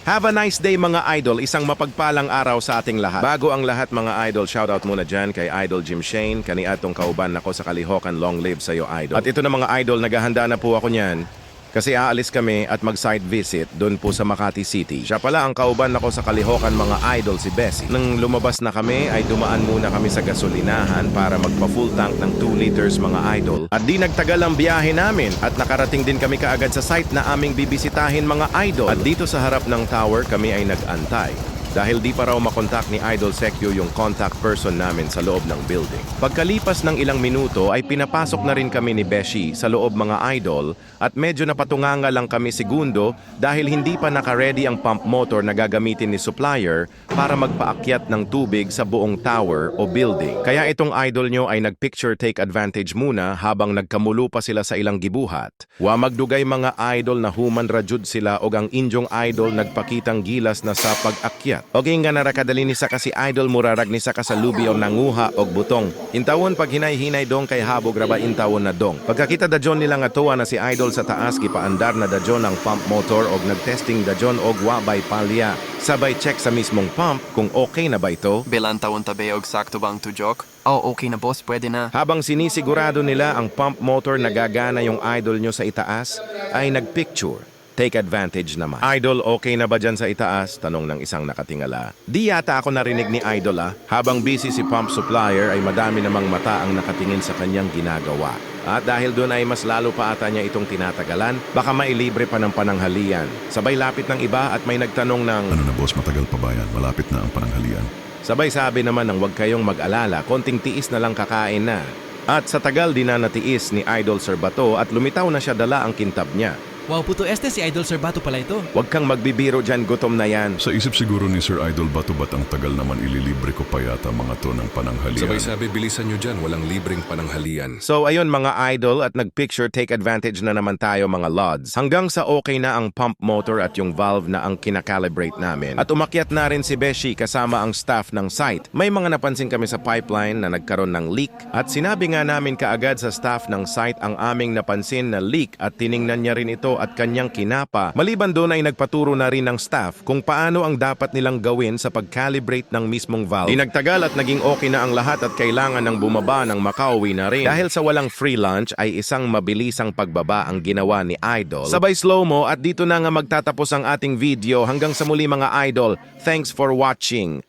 Have a nice day mga idol, isang mapagpalang araw sa ating lahat. Bago ang lahat mga idol, shoutout muna dyan kay Idol Jim Shane, kaniatong kauban ako sa Kalihokan, long live sa'yo idol. At ito na mga idol, naghahanda na po ako niyan. Kasi aalis kami at mag-site visit doon po sa Makati City. Siya pala ang kauban ako sa Kalihokan mga idol, si Bessie. Nang lumabas na kami ay dumaan muna kami sa gasolinahan para magpa-full tank ng 2 liters mga idol. At di nagtagal ang biyahe namin at nakarating din kami kaagad sa site na aming bibisitahin mga idol. At dito sa harap ng tower kami ay nag-antay. Dahil di pa raw makontak ni Idol Secchio yung contact person namin sa loob ng building. Pagkalipas ng ilang minuto ay pinapasok na rin kami ni Beshi sa loob mga idol at medyo napatunganga lang kami segundo dahil hindi pa naka-ready ang pump motor na gagamitin ni supplier para magpaakyat ng tubig sa buong tower o building. Kaya itong idol nyo ay nag-picture take advantage muna habang nagkamulo pa sila sa ilang gibuhat. Wa magdugay mga idol na human rajud sila o ang injong idol nagpakitang gilas na sa pag-akyat. Okay nga narakadali ni sa kasi idol murarag ni sa kasalubiyaw nanguha og butong. Intawon pag hinay-hinay dong kay habog raba intawon na dong. Pagkakita dajon nila nga tuwa na si idol sa taas gipaandar na dajon ang pump motor og nagtesting dajon og wabay palya. Sabay check sa mismong pump kung okay na ba ito. Bilang taon tabi og sakto bang tujok? Oh, okay na boss, pwede na. Habang sinisigurado nila ang pump motor na gagana yung idol nyo sa itaas, ay nagpicture. Take advantage naman. Idol, okay na ba dyan sa itaas? Tanong ng isang nakatingala. Di yata ako narinig ni Idol Habang busy si pump supplier ay madami namang mata ang nakatingin sa kanyang ginagawa. At dahil doon ay mas lalo pa ata niya itong tinatagalan, baka mailibre pa ng pananghalian. Sabay lapit ng iba at may nagtanong ng, Ano na boss, matagal pa ba yan? Malapit na ang pananghalian. sabay sabi naman ng huwag kayong mag-alala, konting tiis na lang kakain na. At sa tagal din na natiis ni Idol Sir Bato at lumitaw na siya dala ang kintab niya. Wow, puto este si Idol Sir Bato pala ito. Huwag kang magbibiro dyan, gutom na yan. Sa isip siguro ni Sir Idol Bato ba't ang tagal naman ililibre ko pa yata mga to ng pananghalian? Sabay sabi, bilisan nyo dyan, walang libreng pananghalian. So ayun mga idol at nag-picture take advantage na naman tayo mga lods. Hanggang sa okay na ang pump motor at yung valve na ang kinakalibrate namin. At umakyat na rin si Beshi kasama ang staff ng site. May mga napansin kami sa pipeline na nagkaroon ng leak. At sinabi nga namin kaagad sa staff ng site ang aming napansin na leak at tiningnan niya rin ito at kanyang kinapa. Maliban doon ay nagpaturo na rin ng staff kung paano ang dapat nilang gawin sa pag-calibrate ng mismong valve. Di nagtagal at naging okay na ang lahat at kailangan ng bumaba ng makauwi na rin. Dahil sa walang free lunch ay isang mabilisang pagbaba ang ginawa ni Idol. Sabay slow-mo at dito na nga magtatapos ang ating video. Hanggang sa muli mga idol. Thanks for watching.